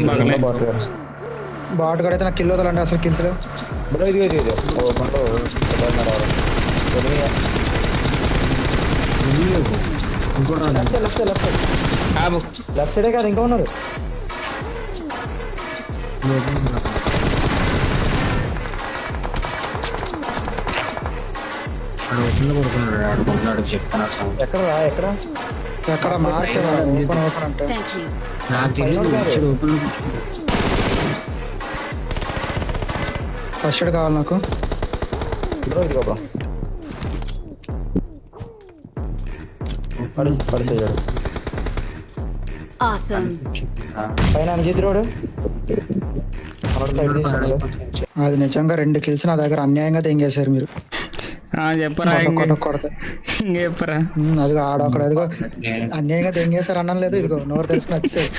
బగలే bat కూడా అయితే నాకు కిల్ వదలండి అసలు కిల్స్ లేవు. బ్రో ఇది ఓపెన్లో లెఫ్ట్ సైడే కాదు ఇంకా ఉన్నారు. ఎక్కడ ఎక్కడ మార్క్ ఓపెన్ ఓపెన్ అంటే ఫస్ట్ ఎయిడ్ కావాలి నాకు. బ్రో ఇదిగో బ్రో పడిపోయాడు Awesome. పైన చేతి రోడ్. అది నిజంగా 2 కిల్స్ నా దగ్గర అన్యాయంగా తెంగేశారు మీరు. చెప్పరా కొడతా ఇంక చెప్పరా అదిగో ఆడొకడు అదిగో అన్యాయంగా తెంగేశారు అన్నం లేదు. ఇదిగో నోరు తెలుసుకుని వచ్చేసారు.